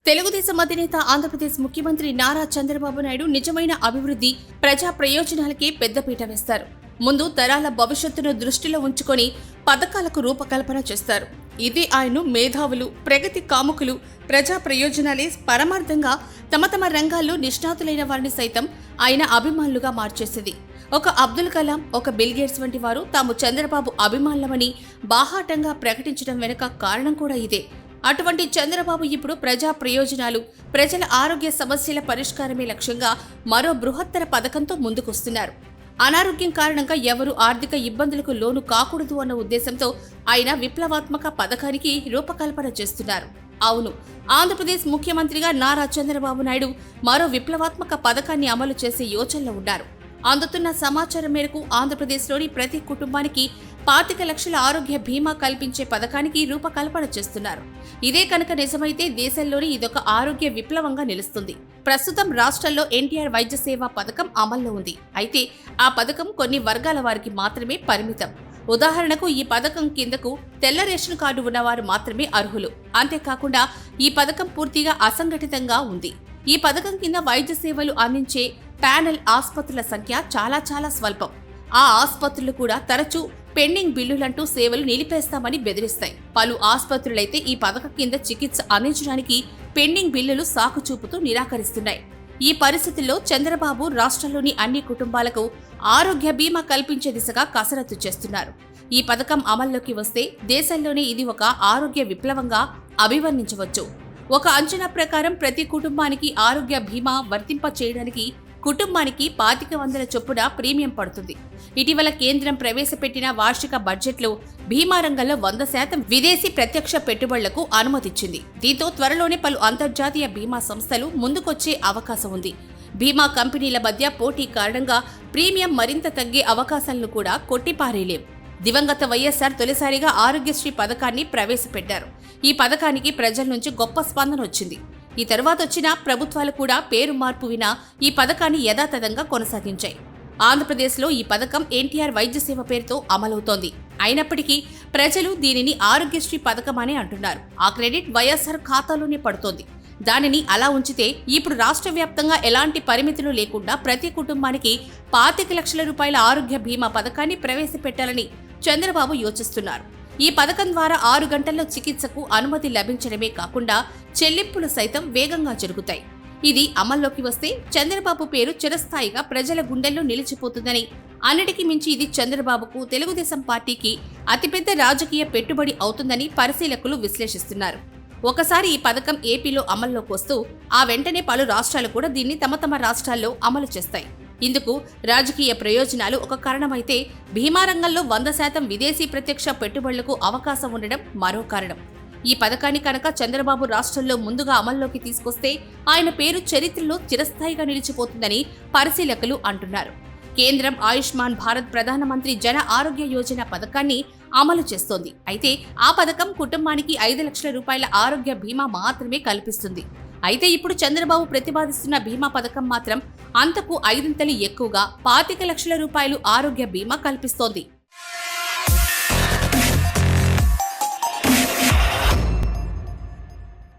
తెలుగుదేశం అధినేత ఆంధ్రప్రదేశ్ ముఖ్యమంత్రి నారా చంద్రబాబు నాయుడు నిజమైన అభివృద్ధి, ప్రజా ప్రయోజనాలకే పెద్దపీట వేస్తారు. ముందు తరాల భవిష్యత్తును దృష్టిలో ఉంచుకొని పథకాలకు రూపకల్పన చేస్తారు. ఇదే ఆయన్ను మేధావులు, ప్రగతి కాముకులు, ప్రజా ప్రయోజనాలే పరమార్థంగా తమ రంగాల్లో నిష్ణాతులైన వారిని సైతం ఆయన అభిమానులుగా మార్చేసింది. ఒక అబ్దుల్ కలాం, ఒక బిల్ గేట్స్ వంటి వారు తాము చంద్రబాబు అభిమానులమని బాహాటంగా ప్రకటించడం వెనుక కారణం కూడా ఇదే. అటువంటి చంద్రబాబు ఇప్పుడు ప్రజా ప్రయోజనాలు, ప్రజల ఆరోగ్య సమస్యల పరిష్కారమే లక్ష్యంగా మరో బృహత్తర పథకంతో ముందుకొస్తున్నారు. అనారోగ్యం కారణంగా ఎవరు ఆర్థిక ఇబ్బందులకు లోను కాకూడదు అన్న ఉద్దేశంతో ఆయన విప్లవాత్మక పథకానికి రూపకల్పన చేస్తున్నారు. అవును, ఆంధ్రప్రదేశ్ ముఖ్యమంత్రిగా నారా చంద్రబాబు నాయుడు మరో విప్లవాత్మక పథకాన్ని అమలు చేసే యోచనలో ఉన్నారు. అందుతున్న సమాచారం మేరకు ఆంధ్రప్రదేశ్లోని ప్రతి కుటుంబానికి 25 లక్షల ఆరోగ్య బీమా కల్పించే పథకానికి రూపకల్పన చేస్తున్నారు. ఇదే కనుక నిజమైతే దేశంలోని ఇదొక ఆరోగ్య విప్లవంగా నిలుస్తుంది. ప్రస్తుతం రాష్ట్రంలో ఎన్టీఆర్ వైద్య సేవా పథకం అమల్లో ఉంది. అయితే ఆ పథకం కొన్ని వర్గాల వారికి మాత్రమే పరిమితం. ఉదాహరణకు ఈ పథకం కిందకు తెల్ల రేషన్ కార్డు ఉన్నవారు మాత్రమే అర్హులు. అంతేకాకుండా ఈ పథకం పూర్తిగా అసంఘటితంగా ఉంది. ఈ పథకం కింద వైద్య సేవలు అందించే ప్యానెల్ ఆసుపత్రుల సంఖ్య చాలా స్వల్పం. ఆ ఆసుపత్రులు కూడా తరచూ పెండింగ్ బిల్లులంటూ సేవలు నిలిపేస్తామని బెదిరిస్తాయి. పలు ఆసుపత్రులైతే ఈ పథకం కింద చికిత్స అందించడానికి పెండింగ్ బిల్లులు సాకు చూపుతూ నిరాకరిస్తున్నాయి. ఈ పరిస్థితుల్లో చంద్రబాబు రాష్ట్రంలోని అన్ని కుటుంబాలకు ఆరోగ్య బీమా కల్పించే దిశగా కసరత్తు చేస్తున్నారు. ఈ పథకం అమల్లోకి వస్తే దేశంలోనే ఇది ఒక ఆరోగ్య విప్లవంగా అభివర్ణించవచ్చు. ఒక అంచనా ప్రకారం ప్రతి కుటుంబానికి ఆరోగ్య బీమా వర్తింప చేయడానికి కుటుంబానికి 2500 చొప్పున ప్రీమియం పడుతుంది. ఇటీవల కేంద్రం ప్రవేశపెట్టిన వార్షిక బడ్జెట్లో బీమా రంగంలో 100% విదేశీ ప్రత్యక్ష పెట్టుబడులకు అనుమతిచ్చింది. దీంతో త్వరలోనే పలు అంతర్జాతీయ బీమా సంస్థలు ముందుకొచ్చే అవకాశం ఉంది. బీమా కంపెనీల మధ్య పోటీ కారణంగా ప్రీమియం మరింత తగ్గే అవకాశాలను కూడా కొట్టిపారేలేం. దివంగత వైఎస్ఆర్ తొలిసారిగా ఆరోగ్యశ్రీ పథకాన్ని ప్రవేశపెట్టారు. ఈ పథకానికి ప్రజల నుంచి గొప్ప స్పందన వచ్చింది. ఈ తర్వాత వచ్చిన ప్రభుత్వాలు కూడా పేరు మార్పు వినా ఈ పథకాన్ని యథాతథంగా కొనసాగించాయి. ఆంధ్రప్రదేశ్లో ఈ పథకం ఎన్టీఆర్ వైద్య సేవ పేరుతో అమలవుతోంది. అయినప్పటికీ ప్రజలు దీనిని ఆరోగ్యశ్రీ పథకమనే అంటున్నారు. ఆ క్రెడిట్ వైఎస్ఆర్ ఖాతాలోనే పడుతోంది. దానిని అలా ఉంచితే ఇప్పుడు రాష్ట్ర వ్యాప్తంగా ఎలాంటి పరిమితులు లేకుండా ప్రతి కుటుంబానికి 25 లక్షల రూపాయల ఆరోగ్య బీమా పథకాన్ని ప్రవేశపెట్టాలని చంద్రబాబు యోచిస్తున్నారు. ఈ పథకం ద్వారా 6 గంటల్లో చికిత్సకు అనుమతి లభించడమే కాకుండా చెల్లింపులు సైతం వేగంగా జరుగుతాయి. ఇది అమల్లోకి వస్తే చంద్రబాబు పేరు చిరస్థాయిగా ప్రజల గుండెల్లో నిలిచిపోతుందని, అన్నిటికీ మించి ఇది చంద్రబాబుకు, తెలుగుదేశం పార్టీకి అతిపెద్ద రాజకీయ పెట్టుబడి అవుతుందని పరిశీలకులు విశ్లేషిస్తున్నారు. ఒకసారి ఈ పథకం ఏపీలో అమల్లోకి వస్తూ ఆ వెంటనే పలు రాష్ట్రాలు కూడా దీన్ని తమ రాష్ట్రాల్లో అమలు చేస్తాయి. ఇందుకు రాజకీయ ప్రయోజనాలు ఒక కారణమైతే బీమా రంగంలో 100% విదేశీ ప్రత్యక్ష పెట్టుబడులకు అవకాశం ఉండడం మరో కారణం. ఈ పథకాన్ని కనుక చంద్రబాబు రాష్ట్రంలో ముందుగా అమల్లోకి తీసుకొస్తే ఆయన పేరు చరిత్రలో చిరస్థాయిగా నిలిచిపోతుందని పరిశీలకులు అంటున్నారు. కేంద్రం ఆయుష్మాన్ భారత్ ప్రధానమంత్రి జన ఆరోగ్య యోజన పథకాన్ని అమలు చేస్తోంది. అయితే ఆ పథకం కుటుంబానికి 5 లక్షల రూపాయల ఆరోగ్య బీమా మాత్రమే కల్పిస్తుంది. అయితే ఇప్పుడు చంద్రబాబు ప్రతిపాదిస్తున్న బీమా పథకం మాత్రం అంతకు 5 ఎక్కువగా 25 లక్షల రూపాయలు ఆరోగ్య బీమా కల్పిస్తోంది.